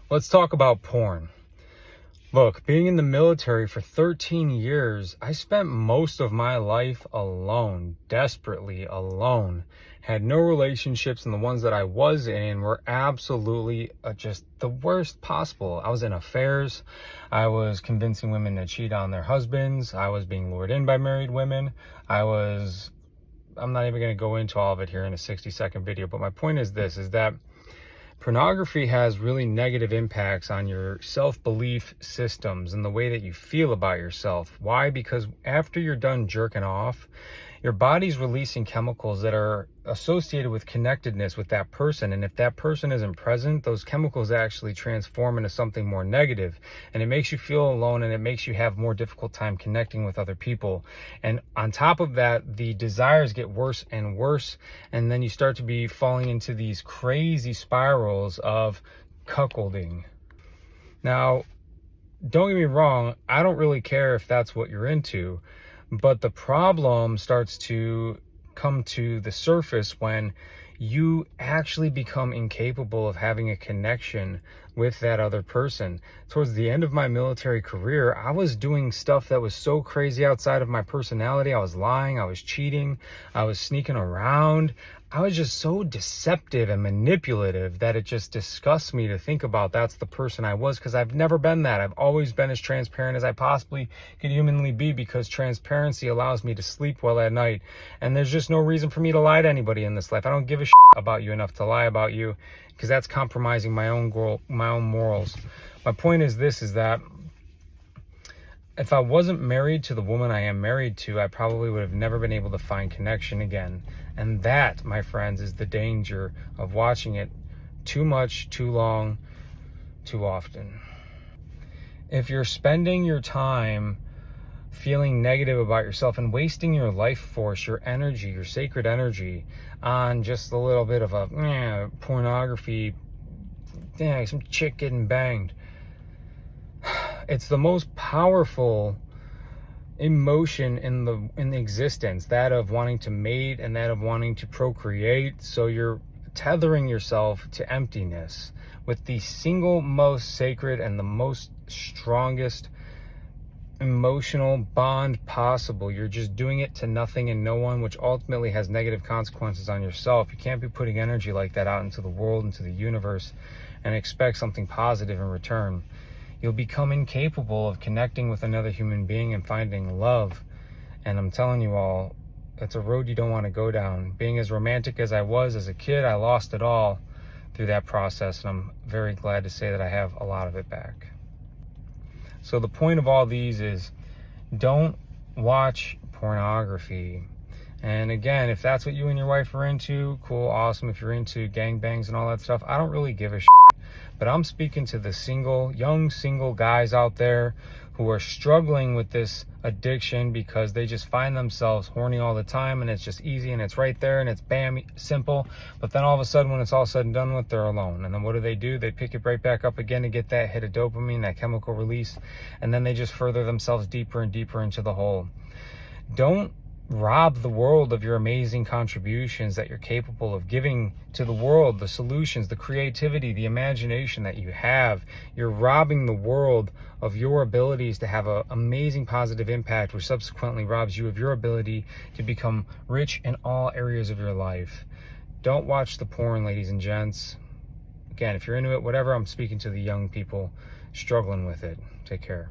Let's talk about porn. Look, being in the military for 13 years, I spent most of my life alone, desperately alone. Had no relationships, and the ones that I was in were absolutely just the worst possible. I was in affairs. I was convincing women to cheat on their husbands. I was being lured in by married women. I'm not even going to go into all of it here in a 60-second video, but my point is this, is that pornography has really negative impacts on your self-belief systems and the way that you feel about yourself. Why? Because after you're done jerking off, your body's releasing chemicals that are associated with connectedness with that person. And if that person isn't present, those chemicals actually transform into something more negative. And it makes you feel alone, and it makes you have more difficult time connecting with other people. And on top of that, the desires get worse and worse. And then you start to be falling into these crazy spirals of cuckolding. Now, don't get me wrong, I don't really care if that's what you're into. But the problem starts to come to the surface when you actually become incapable of having a connection with that other person. Towards the end of my military career, I was doing stuff that was so crazy outside of my personality. I was lying, I was cheating, I was sneaking around. I was just so deceptive and manipulative that it just disgusts me to think about that's the person I was, because I've never been that. I've always been as transparent as I possibly could humanly be, because transparency allows me to sleep well at night. And there's just no reason for me to lie to anybody in this life. I don't give a shit about you enough to lie about you, because that's compromising my own morals. My point is this, is that if I wasn't married to the woman I am married to, I probably would have never been able to find connection again. And that, my friends, is the danger of watching it too much, too long, too often. If you're spending your time feeling negative about yourself and wasting your life force, your energy, your sacred energy on just a little bit of a pornography, some chick getting banged, it's the most powerful emotion in the existence, that of wanting to mate and that of wanting to procreate. So you're tethering yourself to emptiness with the single most sacred and the most strongest emotional bond possible. You're just doing it to nothing and no one, which ultimately has negative consequences on yourself. You can't be putting energy like that out into the world, into the universe, and expect something positive in return. You'll become incapable of connecting with another human being and finding love. And I'm telling you all, it's a road you don't want to go down. Being as romantic as I was as a kid, I lost it all through that process. And I'm very glad to say that I have a lot of it back. So the point of all these is, don't watch pornography. And again, if that's what you and your wife are into, cool, awesome. If you're into gangbangs and all that stuff, I don't really give a shit. But I'm speaking to the young single guys out there who are struggling with this addiction because they just find themselves horny all the time, and it's just easy and it's right there and it's bam, simple. But then all of a sudden, when it's all said and done with, they're alone. And then what do? They pick it right back up again to get that hit of dopamine, that chemical release. And then they just further themselves deeper and deeper into the hole. Don't rob the world of your amazing contributions that you're capable of giving to the world, the solutions, the creativity, the imagination that you have. You're robbing the world of your abilities to have an amazing positive impact, which subsequently robs you of your ability to become rich in all areas of your life. Don't watch the porn, ladies and gents. Again, if you're into it, whatever, I'm speaking to the young people struggling with it. Take care.